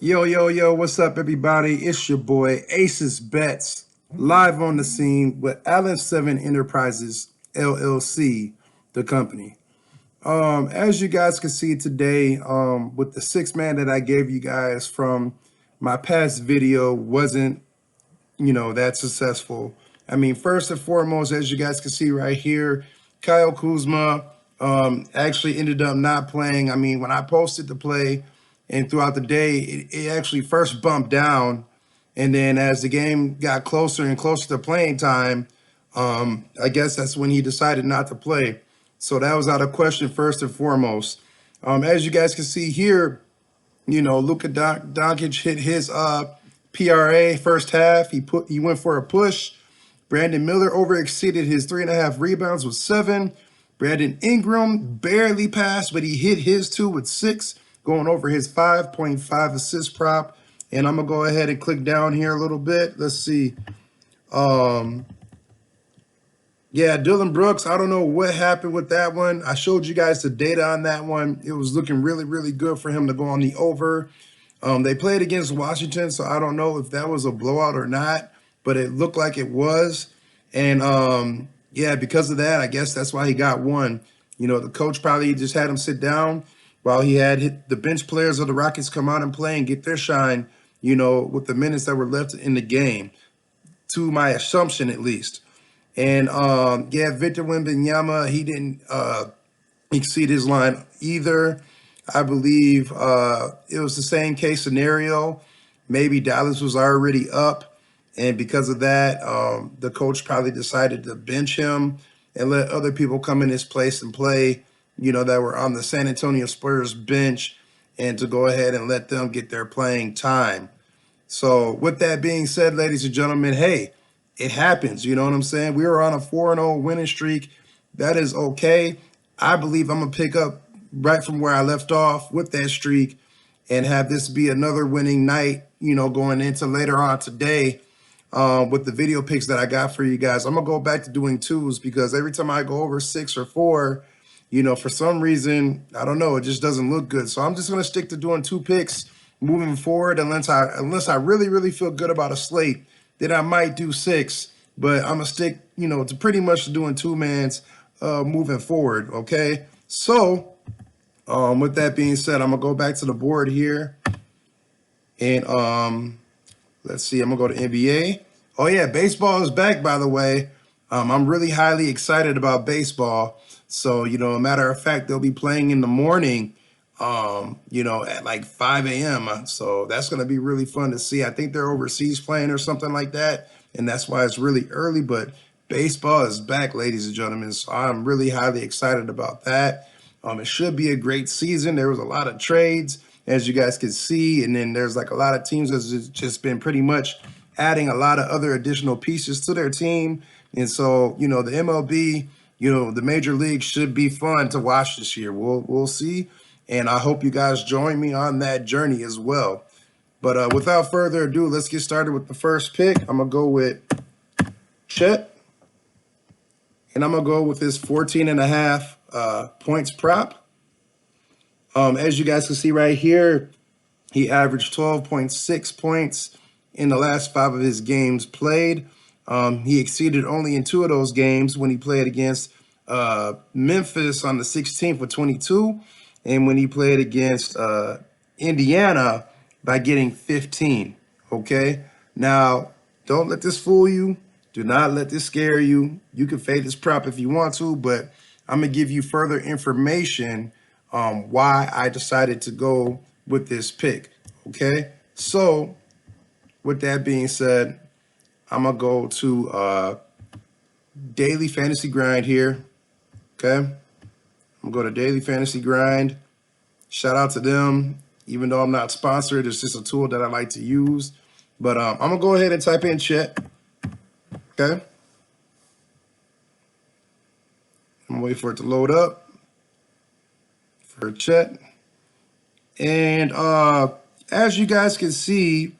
Yo, what's up, everybody? It's your boy, AcezBetz, live on the scene with Allen7Enterprises LLC, the company. As you guys can see today, with the 6-man that I gave you guys from my past video wasn't, that successful. I mean, first and foremost, as you guys can see right here, Kyle Kuzma actually ended up not playing. I mean, when I posted the play and throughout the day, it actually first bumped down. And then as the game got closer and closer to playing time, I guess that's when he decided not to play. So that was out of question first and foremost. As you guys can see here, Luka Doncic hit his PRA first half. He went for a push. Brandon Miller overexceeded his 3.5 rebounds with 7. Brandon Ingram barely passed, but he hit his 2 with 6, going over his 5.5 assist prop. And I'm gonna go ahead and click down here a little bit. Let's see. Yeah, Dylan Brooks, I don't know what happened with that one. I showed you guys the data on that one. It was looking really good for him to go on the over. They played against Washington, so I don't know if that was a blowout or not, but it looked like it was. And yeah, because of that, I guess that's why he got one. The coach probably just had him sit down while he had the bench players of the Rockets come out and play and get their shine, with the minutes that were left in the game, to my assumption at least. And yeah, Victor Wembanyama, he didn't exceed his line either. I believe it was the same case scenario. Maybe Dallas was already up, and because of that, the coach probably decided to bench him and let other people come in his place and play, that were on the San Antonio Spurs bench, and to go ahead and let them get their playing time. So with that being said, ladies and gentlemen, hey, it happens. You know what I'm saying? We were on a 4-0 winning streak. That is okay. I believe I'm going to pick up right from where I left off with that streak and have this be another winning night, going into later on today with the video picks that I got for you guys. I'm going to go back to doing 2s because every time I go over 6 or 4, for some reason, I don't know, it just doesn't look good. So I'm just going to stick to doing 2 picks moving forward unless I really feel good about a slate. Then I might do 6, but I'm gonna stick, to pretty much doing 2-mans moving forward. Okay. So with that being said, I'm gonna go back to the board here, and let's see. I'm gonna go to NBA. Oh yeah, baseball is back, by the way. I'm really highly excited about baseball. So a matter of fact, they'll be playing in the morning. At like 5 a.m. So that's going to be really fun to see. I think they're overseas playing or something like that, and that's why it's really early, but baseball is back, ladies and gentlemen. So I'm really highly excited about that. It should be a great season. There was a lot of trades, as you guys can see, and then there's like a lot of teams that's just been pretty much adding a lot of other additional pieces to their team. And so, the MLB, the major league should be fun to watch this year. We'll see. And I hope you guys join me on that journey as well. But without further ado, let's get started with the first pick. I'm going to go with Chet. And I'm going to go with this 14.5 points prop. As you guys can see right here, he averaged 12.6 points in the last 5 of his games played. He exceeded only in 2 of those games when he played against Memphis on the 16th with 22. And when he played against Indiana by getting 15, okay? Now, don't let this fool you. Do not let this scare you. You can fade this prop if you want to, but I'm going to give you further information on why I decided to go with this pick, okay? So, with that being said, I'm going to go to Daily Fantasy Grind here, okay? I'm going to go to Daily Fantasy Grind. Shout out to them. Even though I'm not sponsored, it's just a tool that I like to use. But I'm going to go ahead and type in Chet. Okay. I'm going to wait for it to load up for Chet. And as you guys can see,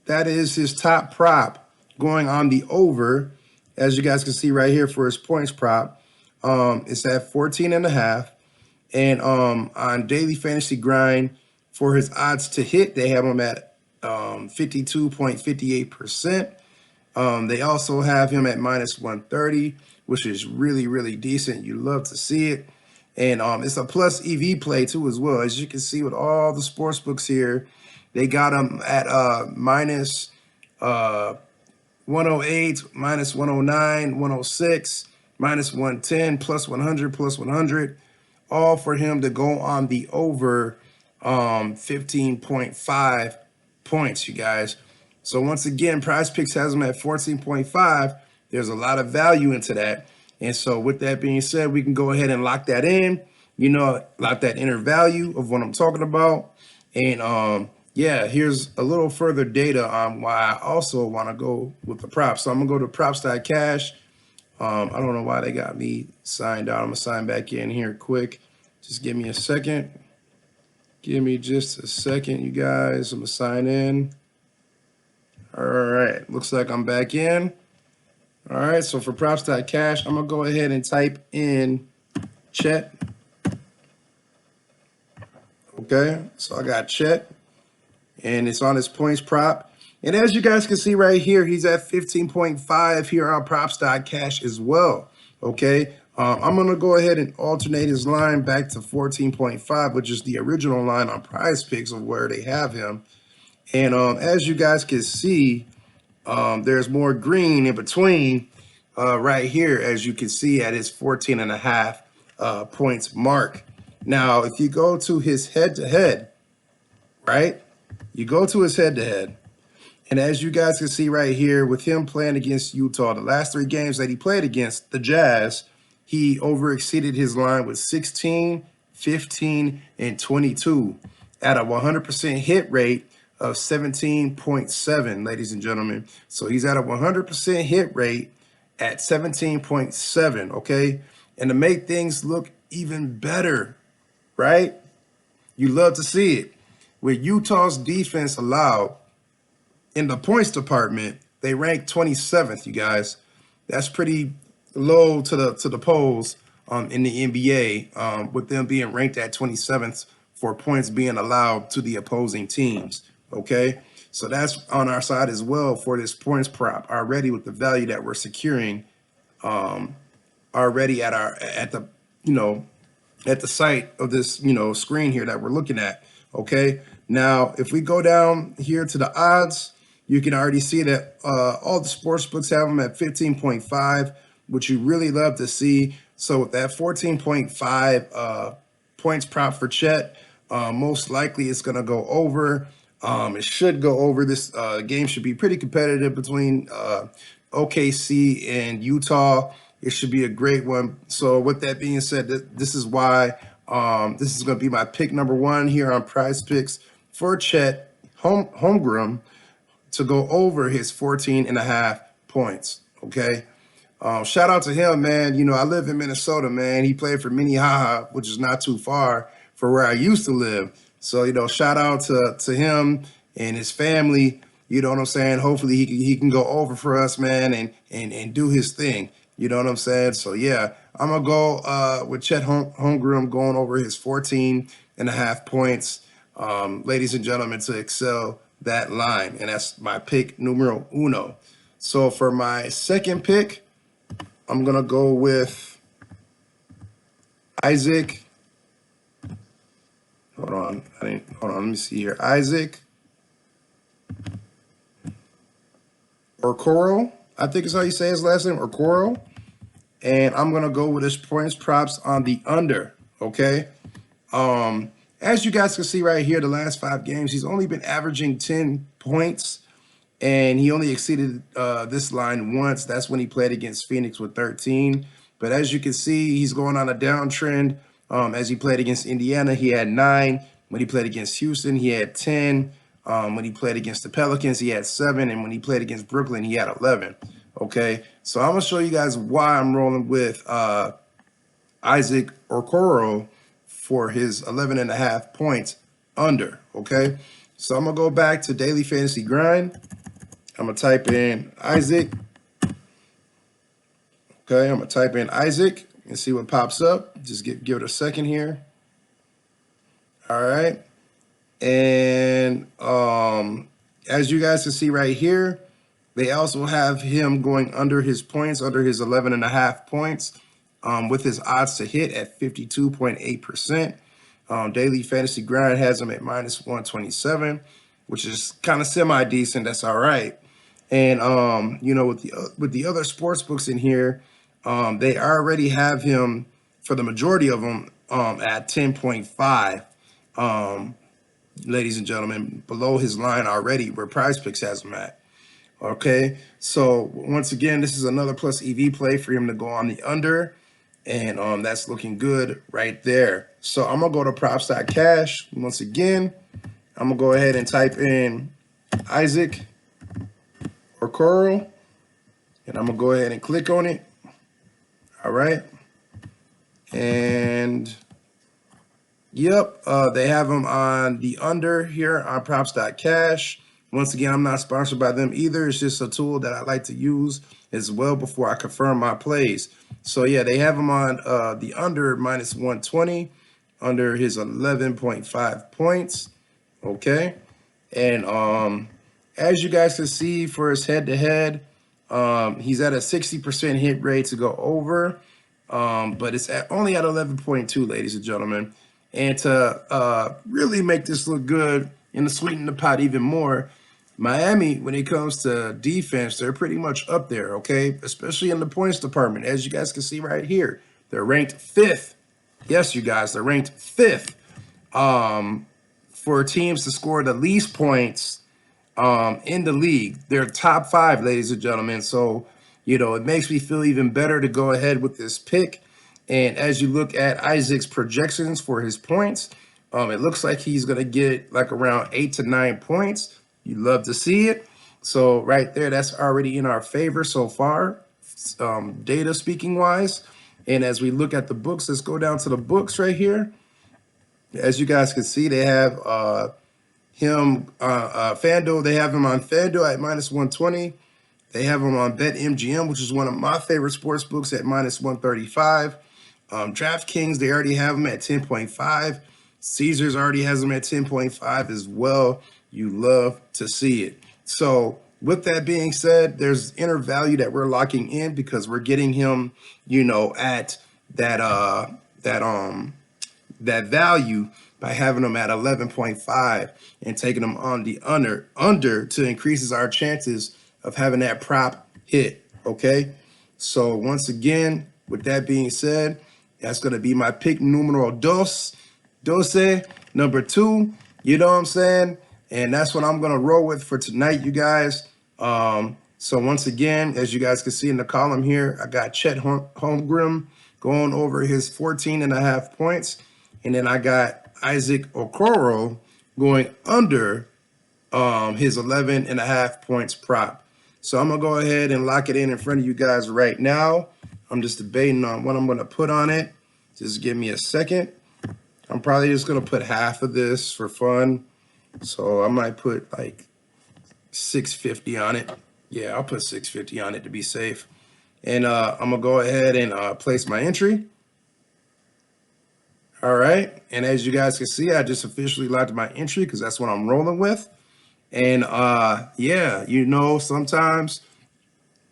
that is his top prop going on the over. As you guys can see right here for his points prop. It's at 14.5. And on Daily Fantasy Grind, For his odds to hit, they have him at 52.58%. They also have him at minus 130, which is really, really decent. You love to see it. And it's a plus EV play too as well. As you can see with all the sports books here, they got him at minus 108, minus 109, 106, minus 110, plus 100, plus 100, all for him to go on the over 15.5 points, you guys. So once again, PrizePicks has him at 14.5. There's a lot of value into that. And so with that being said, we can go ahead and lock that in, lock that inner value of what I'm talking about. And yeah, here's a little further data on why I also want to go with the props. So I'm gonna go to props.cash. I don't know why they got me signed out. I'm gonna sign back in here quick. Just give me a second. Give me just a second, you guys. I'm gonna sign in. All right, looks like I'm back in. All right, so for props.cash, I'm gonna go ahead and type in Chet. Okay, so I got Chet, and it's on his points prop. And as you guys can see right here, he's at 15.5 here on props.cash as well. Okay, I'm gonna go ahead and alternate his line back to 14.5, which is the original line on PrizePicks of where they have him. And as you guys can see, there's more green in between right here, as you can see at his 14.5 points mark. Now, if you go to his head-to-head, right? You go to his head-to-head, and as you guys can see right here, with him playing against Utah, the last 3 games that he played against the Jazz, he overexceeded his line with 16, 15, and 22 at a 100% hit rate of 17.7, ladies and gentlemen. So he's at a 100% hit rate at 17.7, okay? And to make things look even better, right? You love to see it. With Utah's defense allowed in the points department, they rank 27th, you guys. That's pretty low to the polls in the NBA, with them being ranked at 27th for points being allowed to the opposing teams. Okay, so that's on our side as well for this points prop already, with the value that we're securing already at the site of this screen here that we're looking at. Okay, now if we go down here to the odds, you can already see that all the sports books have them at 15.5, which you really love to see. So with that 14.5 points prop for Chet, most likely it's going to go over. It should go over. This game should be pretty competitive between OKC and Utah. It should be a great one. So with that being said, this is why this is going to be my pick number 1 here on PrizePicks for Chet Holmgren to go over his 14.5 points. Okay. Shout out to him, man. I live in Minnesota, man. He played for Minnehaha, which is not too far from where I used to live. So, shout out to him and his family. You know what I'm saying? Hopefully he can go over for us, man, and do his thing. You know what I'm saying? So, yeah, I'm going to go with Chet Holmgren going over his 14.5 points, ladies and gentlemen, to excel that line. And that's my pick numero 1. So for my second pick, I'm going to go with Isaac. Hold on, let me see here. Isaac Okoro, I think is how you say his last name, Okoro. And I'm gonna go with his points props on the under. Okay. As you guys can see right here, the last 5 games, he's only been averaging 10 points, and he only exceeded this line once. That's when he played against Phoenix with 13. But as you can see, he's going on a downtrend. As he played against Indiana, he had 9. When he played against Houston, he had 10. When he played against the Pelicans, he had 7. And when he played against Brooklyn, he had 11. Okay, so I'm going to show you guys why I'm rolling with Isaac Okoro for his 11.5 points under. Okay, so I'm going to go back to Daily Fantasy Grind. I'm going to type in Isaac. Okay, I'm going to type in Isaac and see what pops up. Just give it a second here. All right. And as you guys can see right here, they also have him going under his points, under his 11.5 points, with his odds to hit at 52.8%. Daily fantasy grind has him at -127, which is kind of semi-decent. That's all right. And you know, with the other sports books in here, they already have him, for the majority of them, at 10.5. Ladies and gentlemen, below his line already, where PrizePicks has him at. Okay, so once again, this is another plus EV play for him to go on the under, and that's looking good right there. So I'm gonna go to props.cash. Once again, I'm gonna go ahead and type in Isaac or Coral, and I'm gonna go ahead and click on it. All right, and yep, they have them on the under here on props.cash. Once again, I'm not sponsored by them either. It's just a tool that I like to use as well before I confirm my plays. So yeah, they have him on the under -120, under his 11.5 points. Okay, and as you guys can see, for his head-to-head, he's at a 60% hit rate to go over, but it's only at 11.2, ladies and gentlemen. And to really make this look good and to sweeten the pot even more, Miami, when it comes to defense, they're pretty much up there, okay? Especially in the points department. As you guys can see right here, they're ranked 5th. Yes, you guys, they're ranked 5th for teams to score the least points in the league. They're top 5, ladies and gentlemen. So, you know, it makes me feel even better to go ahead with this pick. And as you look at Isaac's projections for his points, it looks like he's going to get like around 8 to 9 points. You love to see it. So right there, that's already in our favor so far, data speaking wise. And as we look at the books, let's go down to the books right here. As you guys can see, they have him, FanDuel, they have him on FanDuel at -120. They have him on BetMGM, which is one of my favorite sports books, at -135. DraftKings, they already have him at 10.5. Caesars already has him at 10.5 as well. You love to see it. So with that being said, there's inner value that we're locking in because we're getting him, you know, at that that value by having him at 11.5 and taking him on the under to increases our chances of having that prop hit. Okay, so once again, with that being said, that's going to be my pick numero dos, number 2. You know what I'm saying? And that's what I'm going to roll with for tonight, you guys. So once again, as you guys can see in the column here, I got Chet Holmgren going over his 14.5 points. And then I got Isaac Okoro going under his 11.5 points prop. So I'm going to go ahead and lock it in front of you guys right now. I'm just debating on what I'm going to put on it. Just give me a second. I'm probably just going to put half of this for fun. So I might put like 650 on it. Yeah, I'll put 650 on it to be safe. And I'm going to go ahead and place my entry. All right. And as you guys can see, I just officially locked my entry because that's what I'm rolling with. And yeah, you know, sometimes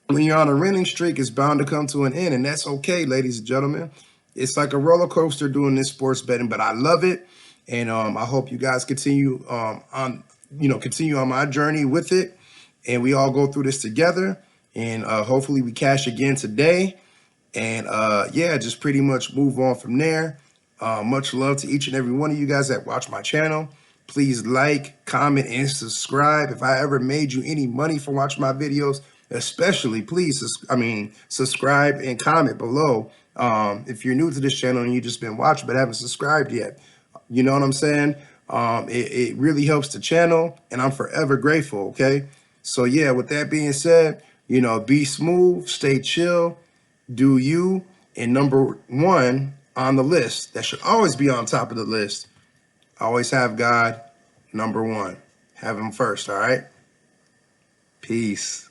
when you're on a winning streak, it's bound to come to an end. And that's okay, ladies and gentlemen. It's like a roller coaster doing this sports betting, but I love it. And I hope you guys continue continue on my journey with it, and we all go through this together. And hopefully we cash again today. And yeah, just pretty much move on from there. Much love to each and every one of you guys that watch my channel. Please like, comment, and subscribe. If I ever made you any money from watching my videos, especially please, subscribe and comment below. If you're new to this channel and you've just been watching but haven't subscribed yet. You know what I'm saying? It really helps the channel, and I'm forever grateful, okay? So, yeah, with that being said, you know, be smooth, stay chill, do you, and number 1 on the list, that should always be on top of the list, always have God number 1. Have him first, all right? Peace.